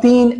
3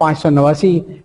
589,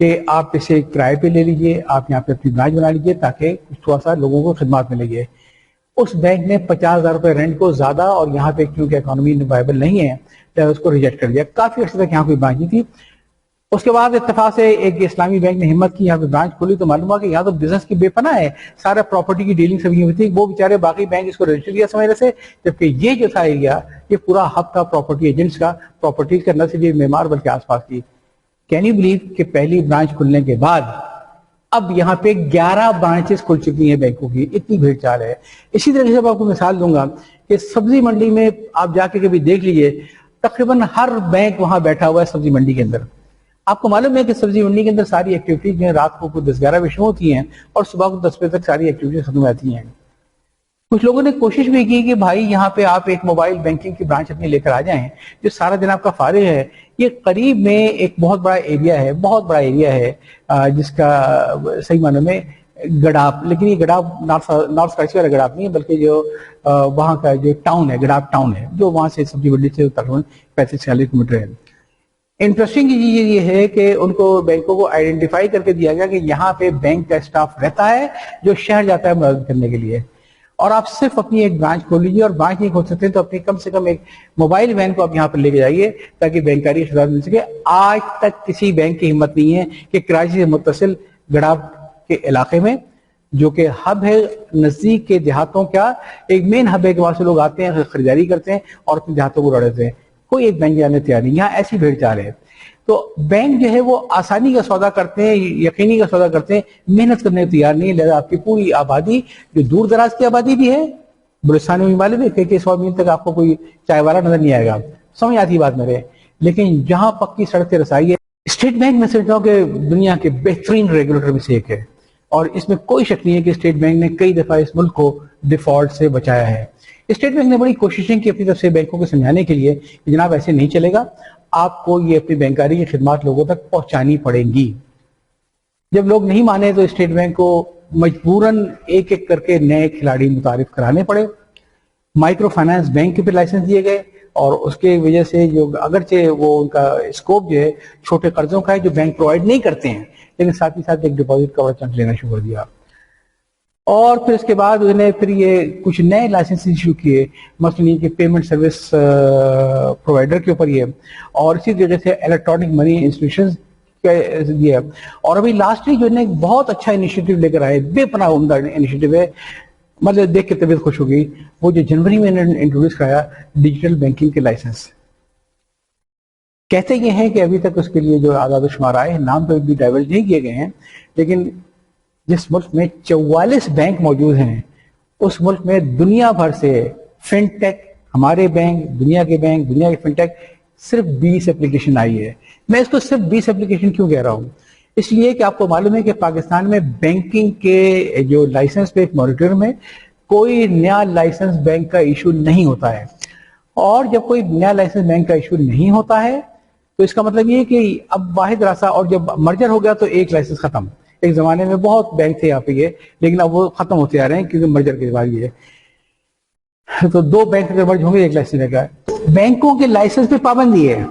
کہ آپ اسے کرائے پہ لے لیجئے, آپ یہاں پہ اپنی برانچ بنا لیجئے تاکہ تھوڑا سا لوگوں کو خدمات ملے گی. اس بینک نے 50,000 روپے رینٹ کو زیادہ, اور یہاں پہ کیونکہ اکانومی وائبل نہیں ہے تو اس کو ریجیکٹ کر دیا. کافی عرصے تک یہاں کوئی برانچ نہیں تھی. اس کے بعد اتفاق سے ایک اسلامی بینک نے ہمت کی, یہاں پہ برانچ کھولی تو معلوم ہوا کہ یہاں تو بزنس کی بے پناہ ہے, سارا پراپرٹی کی ڈیلنگ سب ہوئی تھی. وہ بیچارے باقی بینک اس کو رجسٹر کیا سمجھ سے, جبکہ یہ جو تھا ایریا یہ پورا ہب تھا پراپرٹی ایجنٹس کا, پراپرٹی کا نہ صرف یہ معمار بلکہ آس پاس کی. کین یو بلیو کہ پہلی برانچ کھلنے کے بعد اب یہاں پہ 11 برانچز کھل چکی ہیں بینکوں کی, اتنی بھیڑ چال ہے. اسی طریقے سے میں آپ کو مثال دوں گا کہ سبزی منڈی میں آپ جا کے کبھی دیکھ لیجئے, تقریباً ہر بینک وہاں بیٹھا ہوا ہے سبزی منڈی کے اندر. آپ کو معلوم ہے کہ سبزی منڈی کے اندر ساری ایکٹیویٹیز جو ہیں رات کو 10-11 بجے شروع ہوتی ہیں اور صبح کو 10 بجے تک ساری ایکٹیویٹیز ختم ہوتی ہیں. کچھ لوگوں نے کوشش بھی کی کہ بھائی یہاں پہ آپ ایک موبائل بینکنگ کی برانچ اپنی لے کر آ جائیں جو سارا دن آپ کا فارغ ہے. یہ قریب میں ایک بہت بڑا ایریا ہے, بہت بڑا ایریا ہے جس کا صحیح معنی میں گڈاپ, لیکن یہ گڈاپ نارتھ کراچی والا گڈاپ نہیں ہے بلکہ جو وہاں کا جو ٹاؤن ہے گڈاپ ٹاؤن ہے, جو وہاں سے سبزی منڈی سے تقریباً 35-40 کلومیٹر ہے. انٹرسٹنگ چیز یہ ہے کہ ان کو بینکوں کو آئیڈینٹیفائی کر کے دیا گیا کہ یہاں پہ بینک کا اسٹاف رہتا ہے جو شہر جاتا ہے مدد کرنے کے لیے, اور آپ صرف اپنی ایک برانچ کھول لیجیے, اور برانچ نہیں کھول سکتے تو اپنی کم سے کم ایک موبائل وین کو آپ یہاں پر لے کے جائیے تاکہ بینکاری خدمات مل سکے. آج تک کسی بینک کی ہمت نہیں ہے کہ کراچی سے متصل گڈاپ کے علاقے میں جو کہ ہب ہے نزدیک کے دیہاتوں کا ایک مین ہب ہے کہ وہاں سے لوگ آتے ہیں خریداری کرتے ہیں اور اپنے دیہاتوں کو لوٹتے ہیں, کوئی ایک بینک جانے تیار نہیں. یہاں ایسی بھیڑ چال ہے. تو بینک جو ہے وہ آسانی کا سودا کرتے ہیں, یقینی کا سودا کرتے ہیں, محنت کرنے کو تیار نہیں. لہذا آپ کی پوری آبادی جو دور دراز کی آبادی بھی ہے, بلوچستان میں معلوم ہے کہ 100 میل تک آپ کو کوئی چائے والا نظر نہیں آئے گا, سمجھ آتی بات میرے. لیکن جہاں پکی سڑک سے رسائی ہے, اسٹیٹ بینک میں سمجھتا ہوں کہ دنیا کے بہترین ریگولیٹر میں سے ایک ہے, اور اس میں کوئی شک نہیں ہے کہ اسٹیٹ بینک نے کئی دفعہ اس ملک کو ڈیفالٹ سے بچایا ہے. اسٹیٹ بینک نے بڑی کوششیں کی اپنی طرف سے بینکوں کو سمجھانے کے لیے کہ جناب ایسے نہیں چلے گا, آپ کو یہ اپنی بینکاری کی خدمات لوگوں تک پہنچانی پڑیں گی. جب لوگ نہیں مانے تو اسٹیٹ بینک کو مجبوراً ایک ایک کر کے نئے کھلاڑی متعارف کرانے پڑے. مائکرو فائنانس بینک کے پہ لائسنس دیے گئے, اور اس کے وجہ سے جو اگرچہ وہ ان کا اسکوپ جو ہے چھوٹے قرضوں کا ہے جو بینک پرووائڈ نہیں کرتے ہیں, لیکن ساتھ ہی ساتھ ایک ڈپازٹ کا بڑا چنک لینا شروع کر دیا. اور پھر اس کے بعد انہیں پھر یہ کچھ نئے لائسنس ایشو کیے, مثلا یہ کہ پیمنٹ سروس پرووائڈر کے اوپر یہ, اور اسی طریقے سے الیکٹرانک منی انسٹیٹیوشنز دیا. اور ابھی لاسٹلی جو ہے بہت اچھا انیشیٹو لے کر آئے, بے پناہ عمدہ انیشیٹو ہے, مطلب دیکھ کے طبیعت خوش ہو گئی. وہ جو جنوری میں انٹروڈیوس کرایا ڈیجیٹل بینکنگ کے لائسنس. کہتے یہ ہیں کہ ابھی تک اس کے لیے جو اعداد و شمار آئے ہیں, نام تو بھی ڈائیورٹ نہیں کیے گئے ہیں, لیکن جس ملک میں 44 بینک موجود ہیں اس ملک میں دنیا بھر سے فن ٹیک, ہمارے بینک, دنیا کے بینک, دنیا کے فن ٹیک, صرف 20 اپلیکیشن آئی ہے. میں اس کو صرف 20 اپلیکیشن کیوں کہہ رہا ہوں, اس لیے کہ آپ کو معلوم ہے کہ پاکستان میں بینکنگ کے جو لائسنس پہ ایک مانیٹر میں کوئی نیا لائسنس بینک کا ایشو نہیں ہوتا ہے. اور جب کوئی نیا لائسنس بینک کا ایشو نہیں ہوتا ہے تو اس کا مطلب یہ کہ اب واحد راستہ, اور جب مرجر ہو گیا تو ایک لائسنس ختم. ایک زمانے میں بہت بینک تھے یہاں پہ یہ, لیکن اب وہ ختم ہوتے آ رہے ہیں کیونکہ مرجر کے بعد یہ ہے. تو 2 بینک اگر مرج ہوں گے ایک لائسنس لگا ہے. بینکوں کے لائسنس پہ پابندی ہے,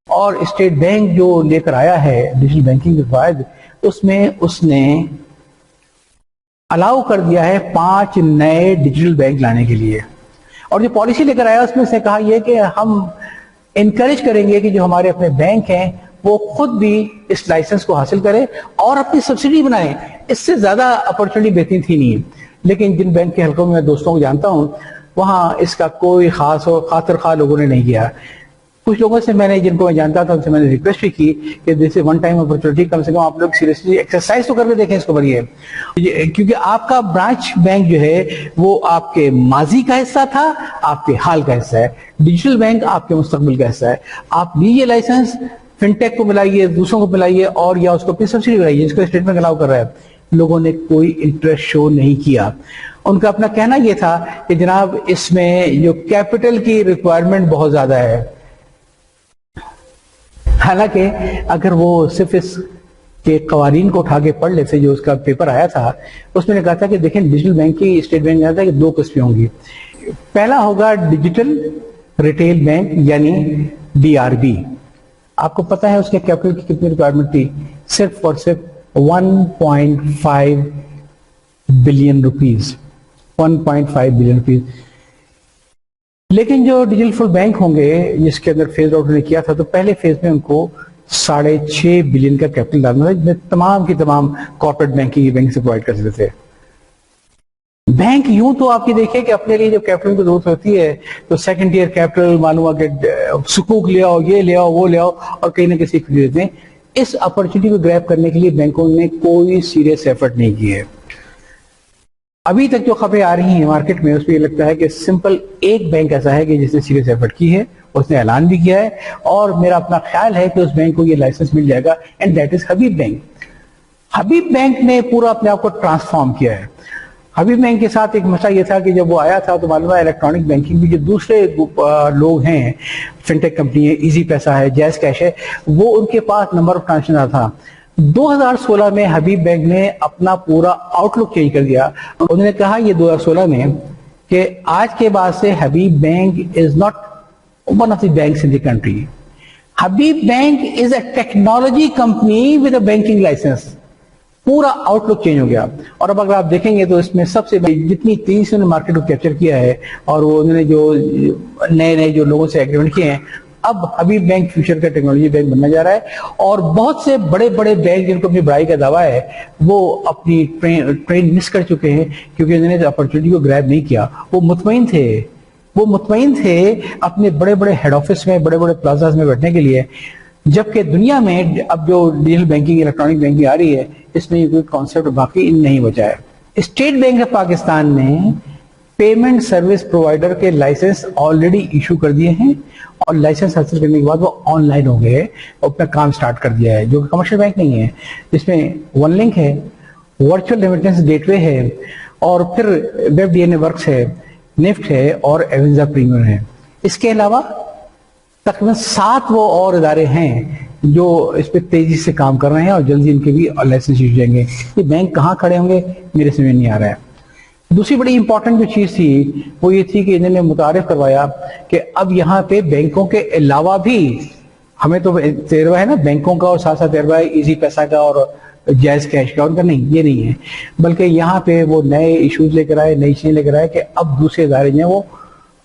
اور اسٹیٹ بینک جو لے کر آیا ہے ڈیجیٹل بینکنگ کے فوائد, اس میں اس نے الاؤ کر دیا ہے 5 نئے ڈیجیٹل بینک لانے کے لیے. اور جو پالیسی لے کر آیا اس میں سے کہا یہ کہ ہم انکریج کریں گے کہ جو ہمارے اپنے بینک ہیں وہ خود بھی اس لائسنس کو حاصل کریں اور اپنی سبسڈی بنائیں. اس سے زیادہ اپورچونٹی بہترین تھی نہیں, لیکن جن بینک کے حلقوں میں میں دوستوں کو جانتا ہوں وہاں اس کا کوئی خاص اور خاطر خواہ لوگوں نے نہیں کیا. کچھ لوگوں سے میں نے, جن کو میں جانتا تھا, ان سے میں نے ریکویسٹ بھی کی کہ دس از ون ٹائم اپورچونٹی, کم سے کم آپ لوگ سیریسلی ایکسرسائز تو کر کے دیکھیں اس کو بڑھیے, کیونکہ آپ کا برانچ بینک جو ہے وہ آپ کے ماضی کا حصہ تھا, آپ کے حال کا حصہ ہے. ڈیجیٹل بینک آپ کے مستقبل کا حصہ ہے. آپ لیجیے لائسنس, فن ٹیک کو ملائیے, دوسروں کو ملائیے, اور یا اس کو اپنی سبسڈی بنائیے جس کو اسٹیٹ بینک الاؤ کر رہا ہے. لوگوں نے کوئی انٹرسٹ شو نہیں کیا. ان کا اپنا کہنا یہ تھا کہ جناب اس میں جو کیپٹل کی ریکوائرمنٹ بہت زیادہ ہے. حالانکہ اگر وہ صرف اس کے قوانین کو اٹھا کے پڑھ لیتے, جو اس کا پیپر آیا تھا اس میں نے کہا تھا کہ دیکھیں ڈیجیٹل بینک کی, اسٹیٹ بینک نے کہا تھا کہ 2 قسمیں ہوں گی. پہلا ہوگا ڈیجیٹل ریٹیل بینک یعنی DRB. آپ کو پتا ہے اس کے کیپٹل کی کتنی ریکوائرمنٹ تھی؟ صرف اور صرف 1.5 بلین روپیز، 1.5 بلین روپیز. لیکن جو ڈیجیٹل فل بینک ہوں گے جس کے اندر فیز آؤٹ نے کیا تھا، تو پہلے فیز میں ان کو 6.5 بلین کا کیپٹل ڈالنا تھا، جس میں تمام کی تمام کارپوریٹ بینکنگ بینک سے پرووائڈ کر سکتے تھے. بینک یوں تو آپ کی دیکھیں کہ اپنے لیے جب کیپٹل کی ضرورت ہوتی ہے تو سیکنڈ ایئر کیپٹل معلوم ہوا کہ سکوک لے آؤ، یہ لے آؤ، وہ لے آؤ، اور کہیں نہ کسی کو دیتے ہیں. اس اپرچونٹی کو گریب کرنے کے لیے بینکوں نے کوئی سیریس ایفرٹ نہیں کی ہے. ابھی تک جو خبریں آ رہی ہیں مارکیٹ میں اس میں یہ لگتا ہے کہ سمپل ایک بینک ایسا ہے کہ جس نے سیریس ایفرٹ کی ہے، اس نے اعلان بھی کیا ہے، اور میرا اپنا خیال ہے کہ اس بینک کو یہ لائسنس مل جائے گا، and that is Habib bank. Habib bank نے پورا اپنے آپ کو ٹرانسفارم کیا ہے. حبیب بینک کے ساتھ ایک مسئلہ یہ تھا کہ جب وہ آیا تھا تو معلوم ہے الیکٹرانک بینکنگ بھی جو دوسرے لوگ ہیں، فنٹیک کمپنی ہے، ایزی پیسہ ہے، جیز کیش ہے، وہ ان کے پاس نمبر آف ٹرانزیکشن تھا. 2016 میں حبیب بینک نے اپنا پورا آؤٹ لک چینج کر دیا. انہوں نے کہا یہ 2016 میں کہ آج کے بعد سے Habib bank is not one of the banks in the country. Habib bank is a technology company with a banking license. پورا آؤٹ لک چینج ہو گیا. اور اب اگر آپ دیکھیں گے تو اس میں سب سے جتنی تیزی سے انہوں نے مارکیٹ کو کیپچر کیا ہے، اور وہ انہوں نے جو نئے جو لوگوں سے ایگریمنٹ کیے ہیں، اب حبیب بینک فیوچر کا ٹیکنالوجی بینک بننا جا رہا ہے. اور بہت سے بڑے بڑے بینک جن کو اپنی بڑائی کا دعویٰ ہے وہ اپنی ٹرین مس کر چکے ہیں کیونکہ انہوں نے اپرچونٹی کو گریب نہیں کیا. وہ مطمئن تھے اپنے بڑے بڑے ہیڈ آفس میں، بڑے بڑے پلازاز میں بیٹھنے کے لیے، جبکہ دنیا میں اب جو ڈیجیٹل بینکنگ، الیکٹرانک بینکنگ آ رہی ہے، اس میں کوئی کانسیپٹ باقی نہیں بچا ہے. اسٹیٹ بینک آف پاکستان نے پیمنٹ سروس پرووائڈر کے لائسنس آلریڈی ایشو کر دیے ہیں، اور لائسنس حاصل کرنے کے بعد وہ آن لائن ہو گئے اور اپنا کام سٹارٹ کر دیا ہے، جو کہ کمرشل بینک نہیں ہے. جس میں ون لنک ہے، ورچوئل ریمیٹنس گیٹ وے ہے، اور پھر web D N A works ہے، نفٹ ہے، اور ایونزا پریمیئر ہے. اس کے علاوہ تقریباً 7 وہ اور ادارے ہیں جو اس پہ تیزی سے کام کر رہے ہیں، اور جلدی ان کے بھی لائسنس ایشو جائیں گے. یہ بینک کہاں کھڑے ہوں گے میرے سمجھ نہیں آ رہا ہے. دوسری بڑی امپورٹنٹ جو چیز تھی وہ یہ تھی کہ انہوں نے متعارف کروایا کہ اب یہاں پہ بینکوں کے علاوہ بھی، ہمیں تو تجربہ ہے نا بینکوں کا، اور ساتھ ساتھ تجربہ ہے ایزی پیسہ کا اور جائز کیش کا، ان کا نہیں، یہ نہیں ہے. بلکہ یہاں پہ وہ نئے ایشوز لے کر آئے، نئی چیزیں لے کر آئے کہ اب دوسرے ادارے جو ہیں وہ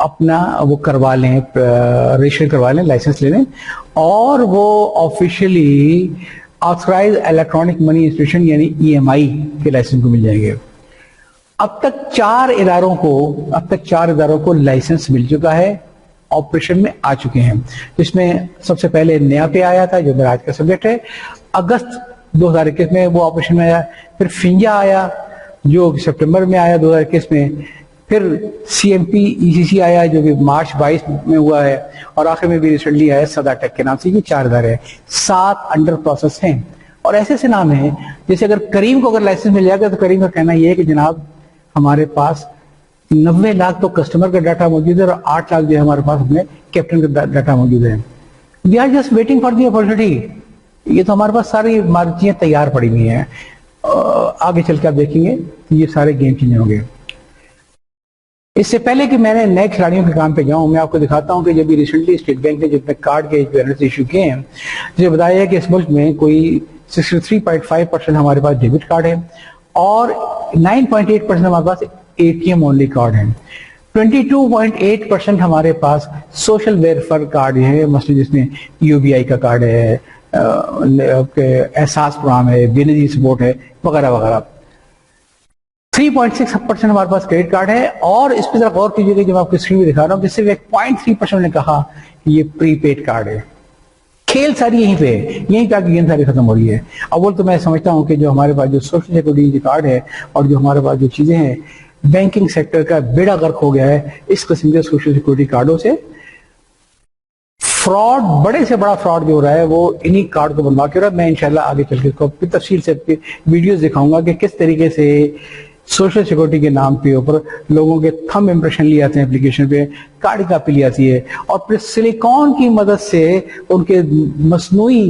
اپنا وہ کروا لیں، رجسٹر کروا لیں، لائسنس لے لیں، اور وہ آفیشلی آتھرائز الیکٹرانک منی انسٹیٹیوشن یعنی EMI کے لائسنس کو مل جائیں گے. اب تک 4 اداروں کو لائسنس مل چکا ہے، آپریشن میں آ چکے ہیں. جس میں سب سے پہلے نیا پے آیا تھا جو میرا آج کا سبجیکٹ ہے، اگست 2021 میں وہ آپریشن میں آیا. پھر فنجا آیا جو سپٹمبر میں آیا 2021 میں. پھر CMP ECC آیا جو کہ مارچ 22 میں ہوا ہے، اور آخر میں بھی ریسنٹلی آیا صدا ٹیک کے نام سے. یہ 4 ادارے ہیں، 7 انڈر پروسیس ہیں، اور ایسے سے نام ہیں جیسے اگر کریم کو اگر لائسنس مل جائے گا تو کریم کا کہنا یہ ہے کہ جناب ہمارے پاس 90 لاکھ تو کسٹمر کا ڈاٹا موجود ہے، اور 8 لاکھ جو ہے ہمارے پاس اپنے کیپٹن کا ڈاٹا موجود ہے. We are just waiting for the opportunity. یہ تو ہمارے پاس ساری چیزیں تیار پڑی ہوئی ہیں. آگے چل کے آپ دیکھیں گے یہ سارے گیم چینجر ہوں گے. اس سے پہلے کہ میں نے نئے کھلاڑیوں کے کام پہ جاؤں، میں آپ کو دکھاتا ہوں کہ جب ریسنٹلی اسٹیٹ بینک نے جتنے کارڈ کے ایشو کیے ہیں، مجھے بتایا ہے کہ اس ملک میں کوئی 63.5% ہمارے پاس ڈیبٹ کارڈ ہے، اور 9.8% ہمارے پاس ATM اونلی کارڈ ہیں. 22.8% ہمارے پاس سوشل ویلفیئر کارڈ ہیں، مثلا جس میں UBI کا کارڈ ہے، احساس پروگرام ہے، بے نظیر سپورٹ ہے، وغیرہ وغیرہ. 3.6% ہمارے پاس کریڈٹ کارڈ ہے. اور اس پہ ذرا غور کیجیے گا، جب آپ کو اسکرین میں دکھا رہا ہوں کہ صرف 0.3% نے کہا کہ یہ پری پیڈ کارڈ ہے. کھیل ساری یہیں پہ ہے، یہیں پہ آ کے گیم ساری ختم ہو رہی ہے. اول تو میں سمجھتا ہوں کہ جو ہمارے پاس جو سوشل سیکورٹی کارڈ ہے، اور جو ہمارے پاس جو چیزیں ہیں، بینکنگ سیکٹر کا بیڑا غرق ہو گیا ہے اس قسم کے سوشل سیکورٹی کارڈوں سے. فراڈ، بڑے سے بڑا فراڈ جو ہو رہا ہے وہ انہی کارڈ کو بنوا کے ہو رہا ہے. میں انشاءاللہ آگے چل کے اس کو تفصیل سے ویڈیوز دکھاؤں گا کہ کس طریقے سے سوشل سیکورٹی کے نام پہ اوپر لوگوں کے تھم امپریشن لیے آتے ہیں اپلیکیشن پہ، کارڈ کاپی لی آتی ہے، اور پھر سلیکون کی مدد سے ان کے مصنوعی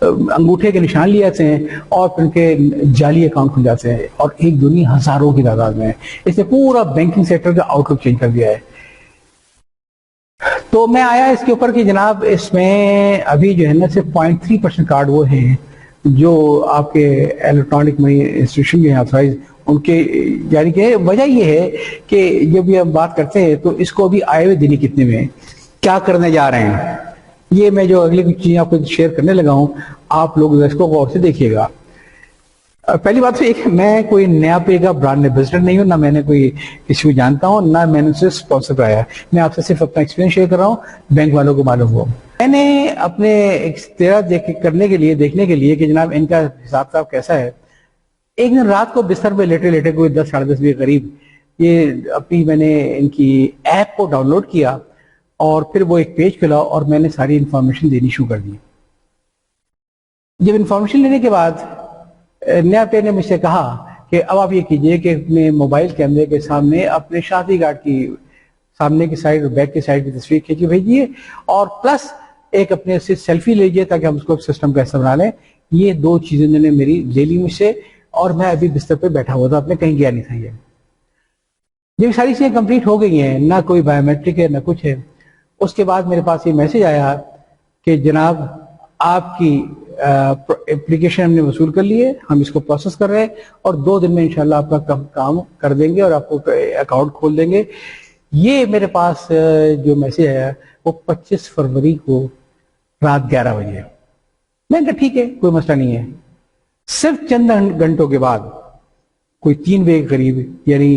انگوٹھے کے نشان لیے آتے ہیں، اور پھر ان کے جعلی اکاؤنٹ کھل جاتے ہیں، اور ایک دنیا ہزاروں کی تعداد میں. اس نے پورا بینکنگ سیکٹر کا آؤٹ لک چینج کر دیا ہے. تو میں آیا اس کے اوپر کہ جناب اس میں ابھی جو ہے نا صرف 0.3% کارڈ وہ ہیں جو آپ کے الیکٹرانک منی انسٹیٹیوشن جو ہیں آتھورائز ان کے، یعنی کہ وجہ یہ ہے کہ جب یہ ہم بات کرتے ہیں تو اس کو ابھی آئے ہوئے دن کتنے میں کیا کرنے جا رہے ہیں، یہ میں جو اگلی کچھ چیزیں آپ کو شیئر کرنے لگا ہوں آپ لوگ اس کو غور سے دیکھیے گا۔ پہلی بات تو ایک، میں کوئی نیا پے کا برانڈ ایمبیسڈر نہیں ہوں، نہ میں نے کوئی کسی کو جانتا ہوں، نہ میں نے اسے اسپانسر کرایا ہے، میں آپ سے صرف اپنا ایکسپیرینس شیئر کر رہا ہوں، بینک والوں کو معلوم ہو۔ میں نے اپنے اختیار کرنے کے لیے، دیکھنے کے لیے کہ جناب ان کا حساب کتاب کیسا ہے، ایک دن رات کو بستر پہ لیٹے لیٹے کوئی 10 ساڑھے 10 بجے قریب یہ اپنی میں نے ان کی ایپ کو ڈاؤن لوڈ کیا اور پھر وہ ایک پیج کھلا اور میں نے ساری انفارمیشن دینی شروع کر دی۔ جب انفارمیشن لینے کے بعد نیا پے نے مجھ سے کہا کہ اب آپ یہ کیجئے کہ اپنے موبائل کیمرے کے سامنے اپنے شناختی کارڈ کی سامنے کی سائڈ اور بیک کی سائڈ کی تصویر کھینچ بھیجیے اور پلس ایک اپنے سے سیلفی لیجیے تاکہ ہم اس کو سسٹم کا حصہ بنا لیں۔ یہ دو چیزیں انہوں نے میری لے لی مجھ سے اور میں ابھی بستر پہ بیٹھا ہوا تھا، اپنے کہیں گیا نہیں تھا۔ یہ ساری چیزیں کمپلیٹ ہو گئی ہیں، نہ کوئی بایو میٹرک ہے نہ کچھ ہے۔ اس کے بعد میرے پاس یہ میسج آیا کہ جناب آپ کی اپلیکیشن ہم نے وصول کر لی ہے، ہم اس کو پروسیس کر رہے ہیں اور 2 دن میں انشاءاللہ آپ کا کام کر دیں گے اور آپ کو اکاؤنٹ کھول دیں گے۔ یہ میرے پاس جو میسج آیا وہ 25 فروری کو رات 11 بجے۔ میں نے کہا ٹھیک ہے کوئی مسئلہ نہیں ہے۔ صرف چند گھنٹوں کے بعد کوئی 3 بجے کے قریب، یعنی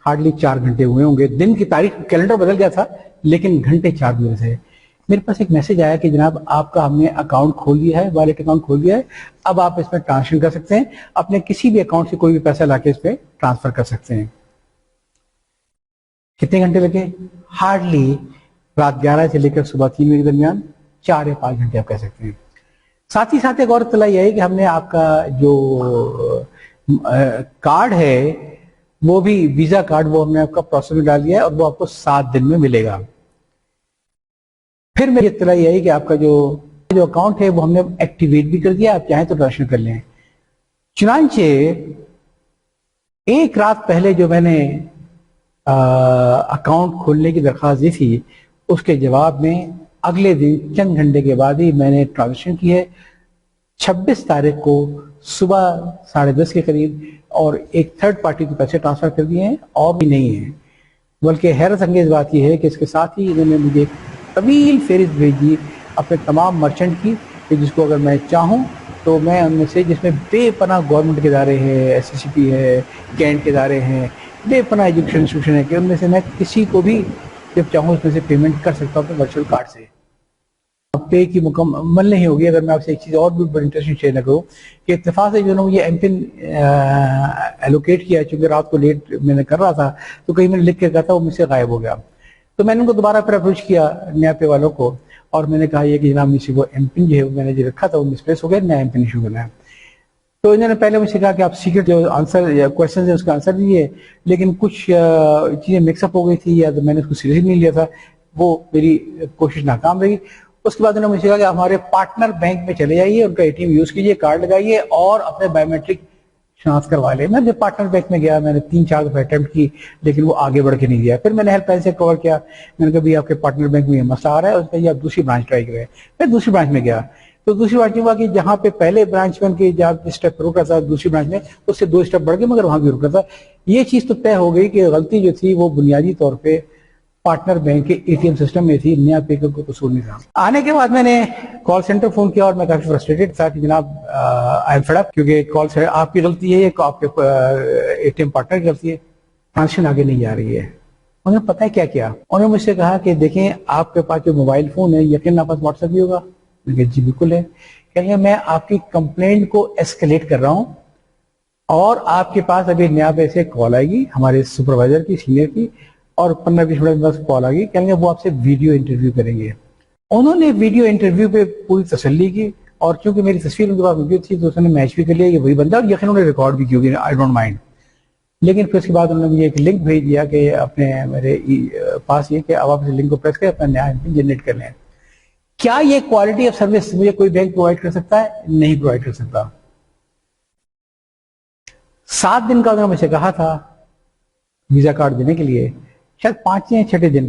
ہارڈلی 4 گھنٹے ہوئے ہوں گے، دن کی تاریخ کیلنڈر بدل گیا تھا لیکن گھنٹے 4 بجے تھے، میرے پاس ایک میسج آیا کہ جناب آپ کا ہم نے اکاؤنٹ کھول دیا ہے، والیٹ اکاؤنٹ کھول دیا ہے، اب آپ اس میں ٹرانزیکشن کر سکتے ہیں، اپنے کسی بھی اکاؤنٹ سے کوئی بھی پیسہ لا کے اس پہ ٹرانسفر کر سکتے ہیں۔ کتنے گھنٹے لگے؟ ہارڈلی رات 11 سے لے کر صبح 3 بجے کے درمیان 4 یا 5 گھنٹے آپ کہہ سکتے ہیں۔ ساتھ ہی ساتھ ایک اور اطلاع یہ ہے کہ ہم نے آپ کا جو کارڈ ہے وہ بھی ویزا کارڈ وہ ہم نے آپ کا پروسیس میں ڈال دیا ہے اور وہ آپ کو 7 دن میں ملے گا۔ پھر میری اطلاع یہ ہے کہ آپ کا جو اکاؤنٹ ہے وہ ہم نے ایکٹیویٹ بھی کر دیا، آپ چاہیں تو ٹرانزیکشن کر لیں۔ چنانچہ ایک رات پہلے جو میں نے اکاؤنٹ کھولنے کی درخواست دی تھی اس کے جواب میں اگلے دن چند گھنٹے کے بعد ہی میں نے ٹرانزیکشن کی ہے 26 تاریخ کو صبح 10:30 کے قریب، اور ایک تھرڈ پارٹی کے پیسے ٹرانسفر کر دیے ہیں اور بھی نہیں ہیں۔ بلکہ حیرت انگیز بات یہ ہے کہ اس کے ساتھ ہی انہوں نے مجھے ایک طویل فہرست بھیجی اپنے تمام مرچنٹ کی کہ جس کو اگر میں چاہوں تو میں ان میں سے، جس میں بے پناہ گورنمنٹ کے ادارے ہیں، ایس سی سی پی ہے، کینٹ کے ادارے ہیں، بے پناہ ایجوکیشن انسٹیٹیوشن ہے، کہ ان میں سے میں کسی کو بھی جب چاہوں اس میں سے پیمنٹ کر سکتا ہوں اپنے ورچوئل کارڈ سے۔ پے کی مکمل نہیں ہوگی اگر میں آپ سے ایک چیز اور بھی بڑی انٹرسٹنگ شیئر نہ کروں کہ اتفاق سے جو نے مجھے ایم پن ایلوکیٹ کیا، چونکہ رات کو لیٹ میں نے کر رہا تھا تو کہیں میں نے لکھ کے کہا تھا وہ مجھ سے غائب ہو گیا، تو میں نے ان کو دوبارہ پھر اپروچ کیا نیا پے والوں کو اور میں نے کہا یہ کہ جناب مجھ سے وہ ایم پن جو ہے میں نے جو رکھا تھا وہ مسپلیس ہو گیا، نیا ایم پن ایشو کرنا ہے۔ تو انہوں نے پہلے مجھ سے کہا کہ آپ سیکرٹ جو آنسر یا کوشچنز ہیں اس کا آنسر دیجیے، لیکن کچھ چیزیں مکس اپ ہو گئی تھی یا تو میں نے اس کو سیریس نہیں لیا تھا، وہ میری کوشش ناکام رہی۔ اس کے بعد انہوں نے مجھ سے کہا کہ ہمارے پارٹنر بینک میں چلے جائیے، ان کا اے ٹی ایم یوز کیجیے، کارڈ لگائیے اور اپنے بایو میٹرک شناخت کروا لیں۔ میں جب پارٹنر بینک میں گیا میں نے 3-4 دفعہ اٹیمپٹ کی لیکن وہ آگے بڑھ کے نہیں گیا۔ پھر میں نے ہیلپ لائن سے کور کیا، میں نے کہا بھی آپ کے پارٹنر بینک میں یہ مسئلہ آ رہا ہے، اس نے آپ دوسری برانچ ٹرائی کریں۔ میں دوسری برانچ میں گیا تو دوسری برانچ میں ہوا کہ جہاں پہ پہلے برانچ میں ان کے جہاں اسٹیپ رک رہا تھا دوسری برانچ میں اس سے 2 اسٹیپ بڑھ گئے مگر وہاں بھی رک رہا تھا۔ یہ چیز تو طے ہو گئی کہ غلطی جو تھی وہ بنیادی طور پہ پارٹنر بینک کے اے ٹی ایم سسٹم میں تھی، نیا پے کا کوئی قصور نہیں تھا۔ آنے کے بعد میں نے کال سینٹر فون کیا اور میں کافی فرسٹریٹڈ تھا کہ جناب آئی ایم فیڈ اپ، کیونکہ کال سے آپ کی غلطی ہے، آپ کے اے ٹی ایم پارٹنر کی غلطی ہے، ٹرانزیکشن آگے نہیں جا رہی ہے۔ انہوں نے پتہ ہے کیا کیا، انہوں نے مجھ سے کہا کہ دیکھیں آپ کے پاس جو موبائل فون ہے یقیناً آپ پاس واٹس ایپ بھی ہوگا، میں نے کہا جی بالکل ہے، کہیں گے میں آپ کی کمپلینٹ کو ایسکیلیٹ کر رہا ہوں اور آپ کے پاس ابھی نیا پے سے کال آئے گی ہمارے سپروائزر کی، سینئر کی، اور 15-20 منٹ بعد کال آ گئی، کہیں گے وہ آپ سے ویڈیو انٹرویو کریں گے۔ انہوں نے ویڈیو انٹرویو پہ پوری تسلی کی اور چونکہ میری تصویر ان کے پاس موجود تھی تو اس نے میچ بھی کر لیا یہ وہی بندہ، اور یقیناً انہوں نے ریکارڈ بھی کی، آئی ڈونٹ مائنڈ۔ لیکن پھر اس کے بعد انہوں نے مجھے ایک لنک بھیج دیا کہ اپنے میرے پاس یہ کہ اب آپ اس لنک کو پریس کریں اپنا نیا ایم پن جنریٹ کر لیں۔ کیا یہ کوالٹی آف سروس مجھے کوئی بینک پرووائڈ کر سکتا ہے؟ نہیں پرووائڈ کر سکتا۔ 7 دن کا انہوں نے مجھ سے کہا تھا ویزا کارڈ دینے کے لیے، شاید 5 یا 6 دن